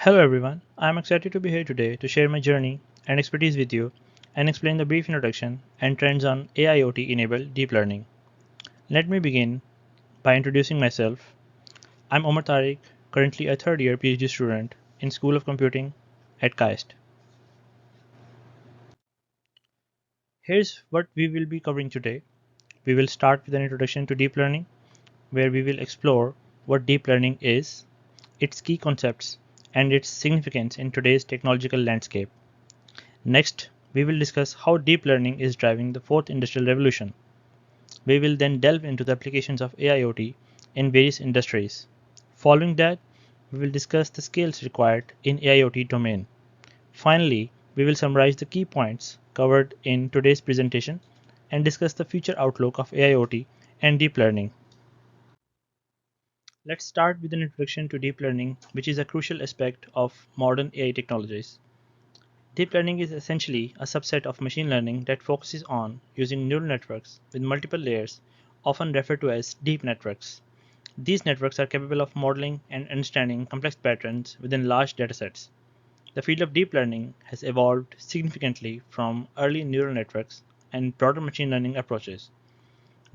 Hello everyone, I am excited to be here today to share my journey and expertise with you and explain the brief introduction and trends on AIoT enabled deep learning. Let me begin by introducing myself. I'm Omer Tariq, currently a third year PhD student in School of Computing at KAIST. Here's what we will be covering today. We will start with an introduction to deep learning, where we will explore what deep learning is, its key concepts, and its significance in today's technological landscape. Next, we will discuss how deep learning is driving the fourth industrial revolution. We will then delve into the applications of AIoT in various industries. Following that, we will discuss the skills required in AIoT domain. Finally, we will summarize the key points covered in today's presentation and discuss the future outlook of AIoT and deep learning. Let's start with an introduction to deep learning, which is a crucial aspect of modern AI technologies. Deep learning is essentially a subset of machine learning that focuses on using neural networks with multiple layers, often referred to as deep networks. These networks are capable of modeling and understanding complex patterns within large datasets. The field of deep learning has evolved significantly from early neural networks and broader machine learning approaches.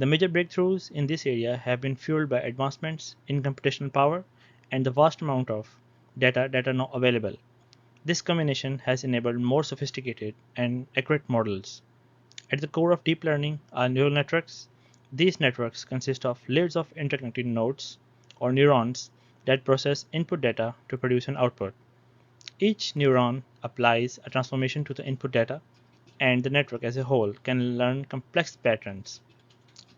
The major breakthroughs in this area have been fueled by advancements in computational power and the vast amount of data that are now available. This combination has enabled more sophisticated and accurate models. At the core of deep learning are neural networks. These networks consist of layers of interconnected nodes or neurons that process input data to produce an output. Each neuron applies a transformation to the input data, and the network as a whole can learn complex patterns.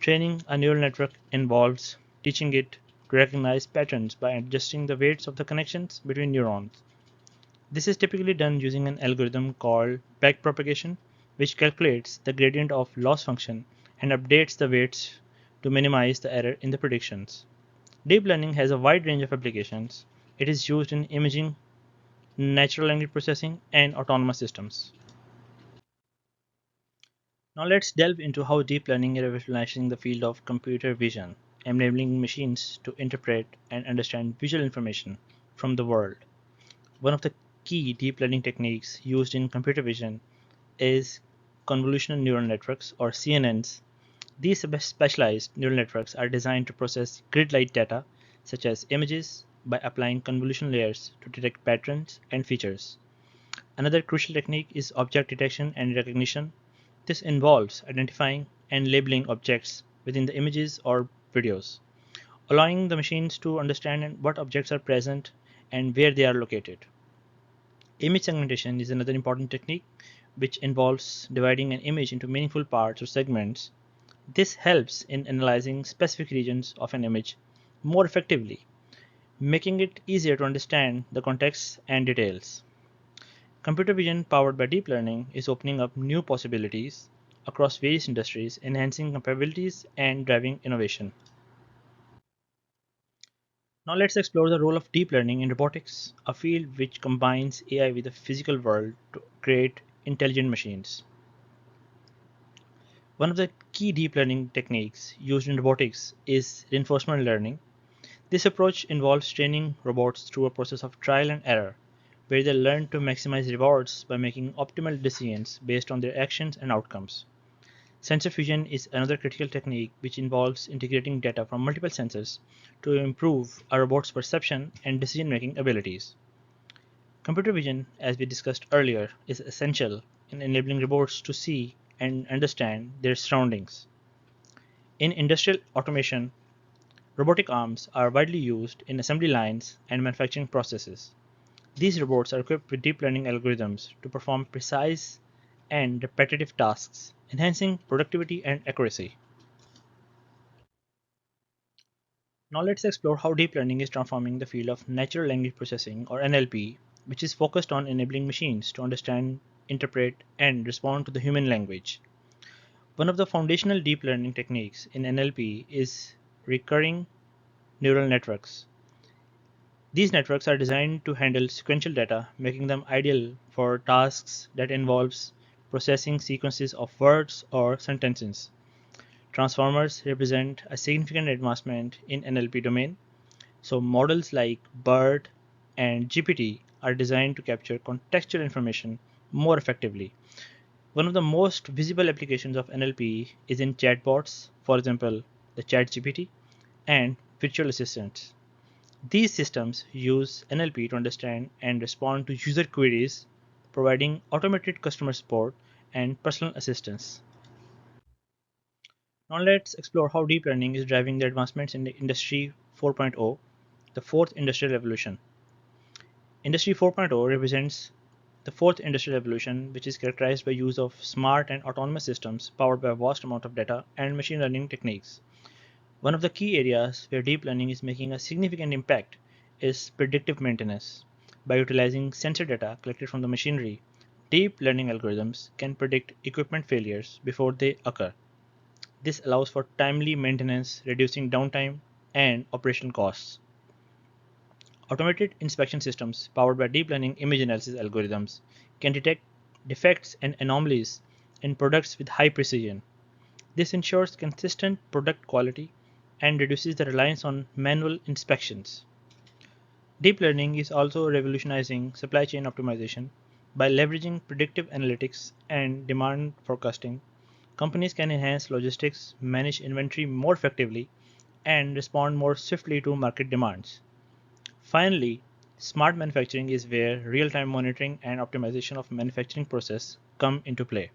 Training a neural network involves teaching it to recognize patterns by adjusting the weights of the connections between neurons. This is typically done using an algorithm called backpropagation, which calculates the gradient of loss function and updates the weights to minimize the error in the predictions. Deep learning has a wide range of applications. It is used in imaging, natural language processing, and autonomous systems. Now let's delve into how deep learning is revolutionizing the field of computer vision, enabling machines to interpret and understand visual information from the world. One of the key deep learning techniques used in computer vision is convolutional neural networks or CNNs. These specialized neural networks are designed to process grid-like data such as images by applying convolution layers to detect patterns and features. Another crucial technique is object detection and recognition. This involves identifying and labeling objects within the images or videos, allowing the machines to understand what objects are present and where they are located. Image segmentation is another important technique which involves dividing an image into meaningful parts or segments. This helps in analyzing specific regions of an image more effectively, making it easier to understand the context and details. Computer vision powered by deep learning is opening up new possibilities across various industries, enhancing capabilities and driving innovation. Now let's explore the role of deep learning in robotics, a field which combines AI with the physical world to create intelligent machines. One of the key deep learning techniques used in robotics is reinforcement learning. This approach involves training robots through a process of trial and error, where they learn to maximize rewards by making optimal decisions based on their actions and outcomes. Sensor fusion is another critical technique which involves integrating data from multiple sensors to improve a robot's perception and decision making abilities. Computer vision, as we discussed earlier, is essential in enabling robots to see and understand their surroundings. In industrial automation, robotic arms are widely used in assembly lines and manufacturing processes. These robots are equipped with deep learning algorithms to perform precise and repetitive tasks, enhancing productivity and accuracy. Now let's explore how deep learning is transforming the field of natural language processing or NLP, which is focused on enabling machines to understand, interpret, and respond to the human language. One of the foundational deep learning techniques in NLP is recurring neural networks. These networks are designed to handle sequential data, making them ideal for tasks that involves processing sequences of words or sentences. Transformers represent a significant advancement in NLP domain. So models like BERT and GPT are designed to capture contextual information more effectively. One of the most visible applications of NLP is in chatbots, for example, the ChatGPT and virtual assistants. These systems use NLP to understand and respond to user queries, providing automated customer support and personal assistance. Now let's explore how deep learning is driving the advancements in the Industry 4.0, the fourth industrial revolution. Industry 4.0 represents the fourth industrial revolution, which is characterized by use of smart and autonomous systems powered by a vast amount of data and machine learning techniques. One of the key areas where deep learning is making a significant impact is predictive maintenance. By utilizing sensor data collected from the machinery, deep learning algorithms can predict equipment failures before they occur. This allows for timely maintenance, reducing downtime and operational costs. Automated inspection systems powered by deep learning image analysis algorithms can detect defects and anomalies in products with high precision. This ensures consistent product quality and reduces the reliance on manual inspections. Deep learning is also revolutionizing supply chain optimization. By leveraging predictive analytics and demand forecasting, companies can enhance logistics, manage inventory more effectively, and respond more swiftly to market demands. Finally, smart manufacturing is where real-time monitoring and optimization of manufacturing process come into play.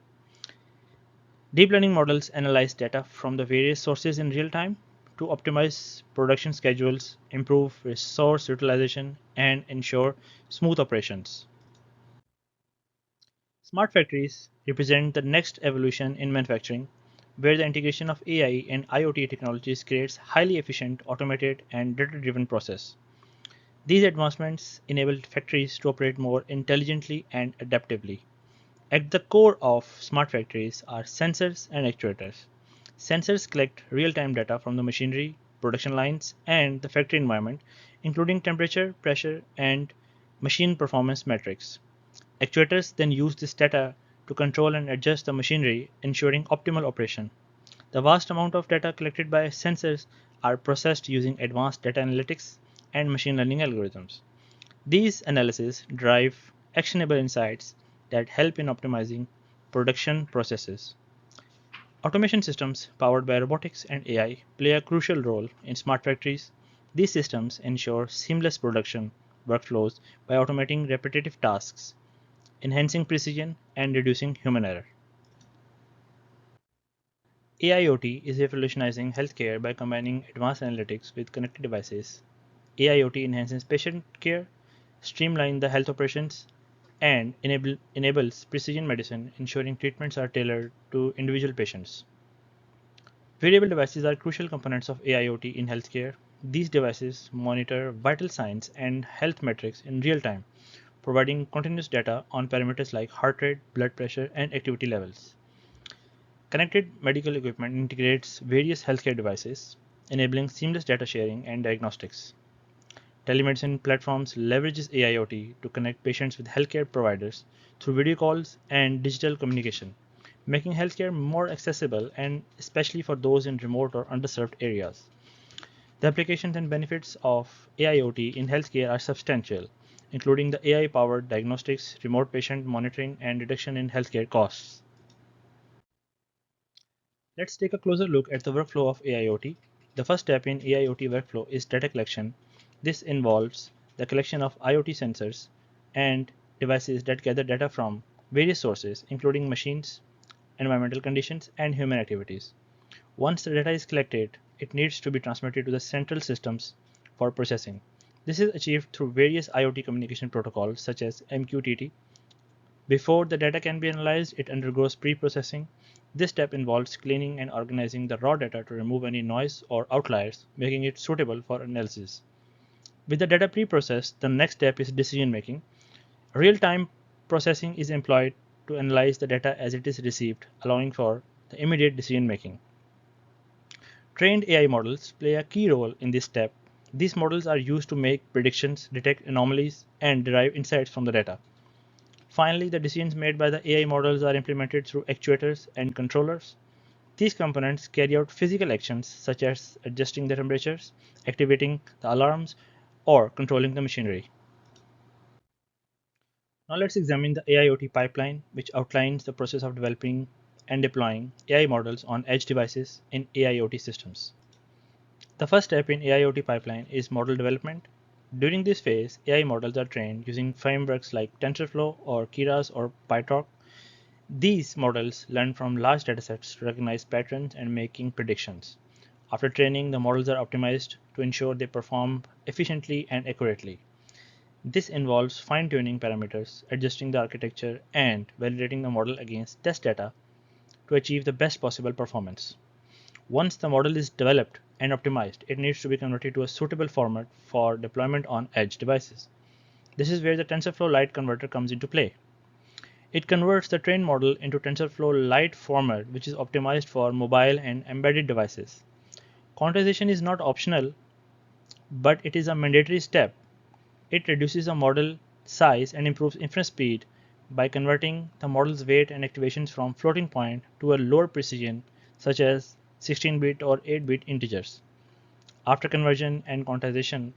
Deep learning models analyze data from the various sources in real time to optimize production schedules, improve resource utilization, and ensure smooth operations. Smart factories represent the next evolution in manufacturing, where the integration of AI and IoT technologies creates highly efficient, automated, and data-driven process. These advancements enable factories to operate more intelligently and adaptively. At the core of smart factories are sensors and actuators. Sensors collect real-time data from the machinery, production lines, and the factory environment, including temperature, pressure, and machine performance metrics. Actuators then use this data to control and adjust the machinery, ensuring optimal operation. The vast amount of data collected by sensors are processed using advanced data analytics and machine learning algorithms. These analyses drive actionable insights that help in optimizing production processes. Automation systems powered by robotics and AI play a crucial role in smart factories. These systems ensure seamless production workflows by automating repetitive tasks, enhancing precision, and reducing human error. AIoT is revolutionizing healthcare by combining advanced analytics with connected devices. AIoT enhances patient care, streamlines the health operations, and enables precision medicine, ensuring treatments are tailored to individual patients. Wearable devices are crucial components of AIoT in healthcare. These devices monitor vital signs and health metrics in real time, providing continuous data on parameters like heart rate, blood pressure, and activity levels. Connected medical equipment integrates various healthcare devices, enabling seamless data sharing and diagnostics. Telemedicine platforms leverages AIoT to connect patients with healthcare providers through video calls and digital communication, making healthcare more accessible and especially for those in remote or underserved areas. The applications and benefits of AIoT in healthcare are substantial, including the AI-powered diagnostics, remote patient monitoring, and reduction in healthcare costs. Let's take a closer look at the workflow of AIoT. The first step in AIoT workflow is data collection. This involves the collection of IoT sensors and devices that gather data from various sources, including machines, environmental conditions, and human activities. Once the data is collected, it needs to be transmitted to the central systems for processing. This is achieved through various IoT communication protocols such as MQTT. Before the data can be analyzed, it undergoes pre-processing. This step involves cleaning and organizing the raw data to remove any noise or outliers, making it suitable for analysis. With the data pre-processed, the next step is decision making. Real-time processing is employed to analyze the data as it is received, allowing for the immediate decision making. Trained AI models play a key role in this step. These models are used to make predictions, detect anomalies, and derive insights from the data. Finally, the decisions made by the AI models are implemented through actuators and controllers. These components carry out physical actions such as adjusting the temperatures, activating the alarms, or controlling the machinery. Now let's examine the AIoT pipeline, which outlines the process of developing and deploying AI models on edge devices in AIoT systems. The first step in AIoT pipeline is model development. During this phase, AI models are trained using frameworks like TensorFlow or Keras or PyTorch. These models learn from large datasets to recognize patterns and making predictions. After training, the models are optimized to ensure they perform efficiently and accurately. This involves fine-tuning parameters, adjusting the architecture, and validating the model against test data to achieve the best possible performance. Once the model is developed and optimized, it needs to be converted to a suitable format for deployment on edge devices. This is where the TensorFlow Lite converter comes into play. It converts the trained model into TensorFlow Lite format, which is optimized for mobile and embedded devices. Quantization is not optional, but it is a mandatory step. It reduces the model size and improves inference speed by converting the model's weight and activations from floating point to a lower precision, such as 16-bit or 8-bit integers. After conversion and quantization,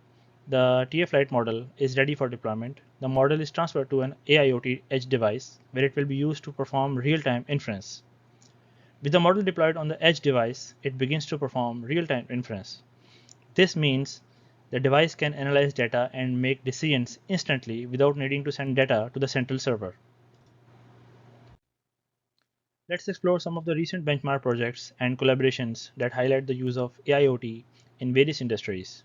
the TF-Lite model is ready for deployment. The model is transferred to an AIoT edge device where it will be used to perform real-time inference. With the model deployed on the edge device, it begins to perform real-time inference. This means the device can analyze data and make decisions instantly without needing to send data to the central server. Let's explore some of the recent benchmark projects and collaborations that highlight the use of AIoT in various industries.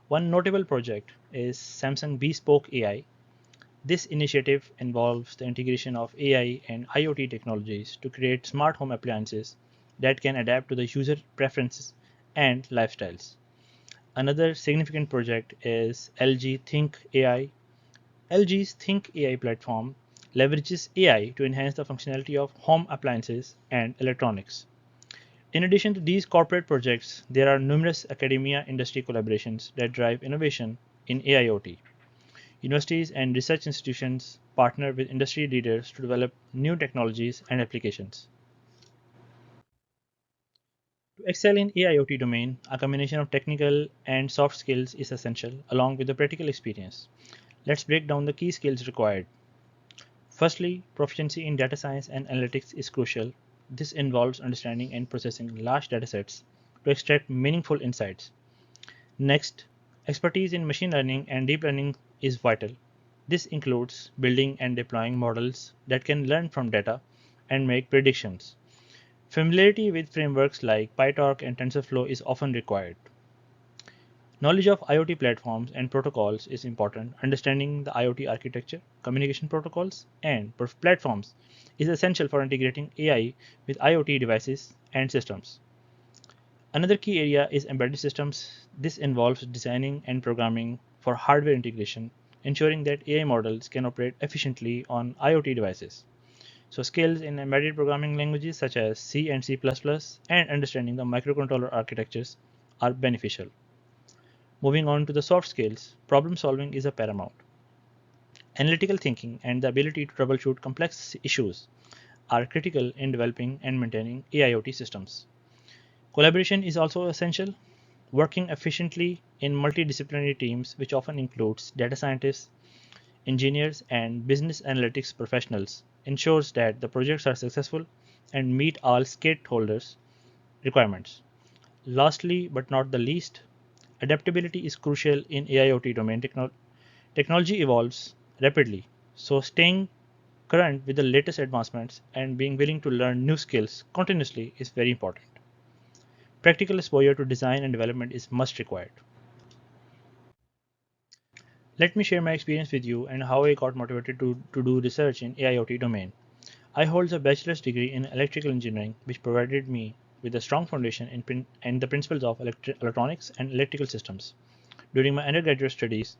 One notable project is Samsung Bespoke AI. This initiative involves the integration of AI and IoT technologies to create smart home appliances that can adapt to the user preferences and lifestyles. Another significant project is LG Think AI. LG's Think AI platform leverages AI to enhance the functionality of home appliances and electronics. In addition to these corporate projects, there are numerous academia industry collaborations that drive innovation in AIoT. Universities and research institutions partner with industry leaders to develop new technologies and applications. To excel in AIoT domain, a combination of technical and soft skills is essential, along with the practical experience. Let's break down the key skills required. Firstly, proficiency in data science and analytics is crucial. This involves understanding and processing large datasets to extract meaningful insights. Next, expertise in machine learning and deep learning is vital. This includes building and deploying models that can learn from data and make predictions. Familiarity with frameworks like PyTorch and TensorFlow is often required. Knowledge of IoT platforms and protocols is important. Understanding the IoT architecture, communication protocols, and platforms is essential for integrating AI with IoT devices and systems. Another key area is embedded systems. This involves designing and programming for hardware integration, ensuring that AI models can operate efficiently on IoT devices. So, skills in embedded programming languages such as C and C++ and understanding the microcontroller architectures are beneficial. Moving on to the soft skills, problem solving is a paramount. Analytical thinking and the ability to troubleshoot complex issues are critical in developing and maintaining AIoT systems. Collaboration is also essential. Working efficiently in multidisciplinary teams, which often includes data scientists, engineers, and business analytics professionals, ensures that the projects are successful and meet all stakeholders' requirements. Lastly, but not the least, adaptability is crucial in AIoT domain. Technology evolves rapidly, so staying current with the latest advancements and being willing to learn new skills continuously is very important. Practical exposure to design and development is must required. Let me share my experience with you and how I got motivated to do research in AIoT domain. I hold a bachelor's degree in electrical engineering, which provided me with a strong foundation in the principles of electronics and electrical systems. During my undergraduate studies,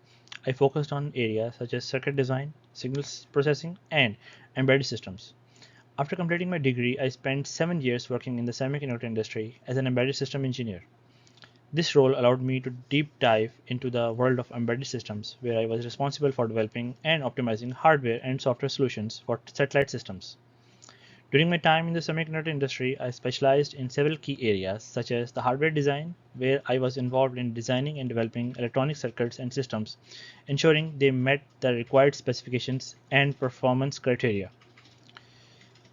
I focused on areas such as circuit design, signals processing, and embedded systems. After completing my degree, I spent 7 years working in the semiconductor industry as an embedded system engineer. This role allowed me to deep dive into the world of embedded systems, where I was responsible for developing and optimizing hardware and software solutions for satellite systems. During my time in the semiconductor industry, I specialized in several key areas such as the hardware design, where I was involved in designing and developing electronic circuits and systems, ensuring they met the required specifications and performance criteria.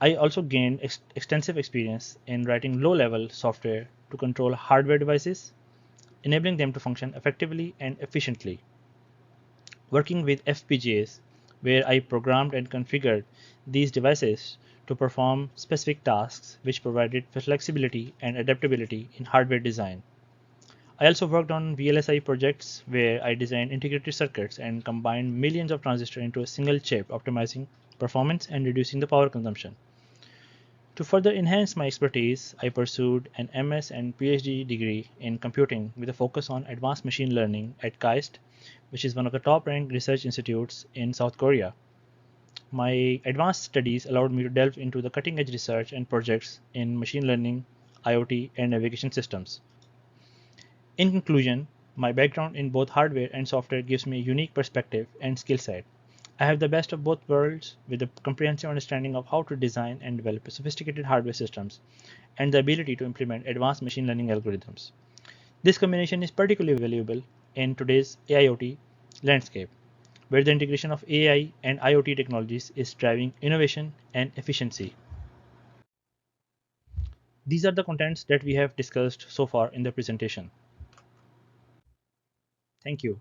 I also gained extensive experience in writing low level software to control hardware devices, enabling them to function effectively and efficiently. Working with FPGAs, where I programmed and configured these devices to perform specific tasks, which provided flexibility and adaptability in hardware design. I also worked on VLSI projects where I designed integrated circuits and combined millions of transistors into a single chip, optimizing performance and reducing the power consumption. To further enhance my expertise, I pursued an MS and PhD degree in computing with a focus on advanced machine learning at KAIST, which is one of the top ranked research institutes in South Korea. My advanced studies allowed me to delve into the cutting edge research and projects in machine learning, IoT, and navigation systems. In conclusion, my background in both hardware and software gives me a unique perspective and skill set. I have the best of both worlds with a comprehensive understanding of how to design and develop sophisticated hardware systems and the ability to implement advanced machine learning algorithms. This combination is particularly valuable in today's AIoT landscape, where the integration of AI and IoT technologies is driving innovation and efficiency. These are the contents that we have discussed so far in the presentation. Thank you.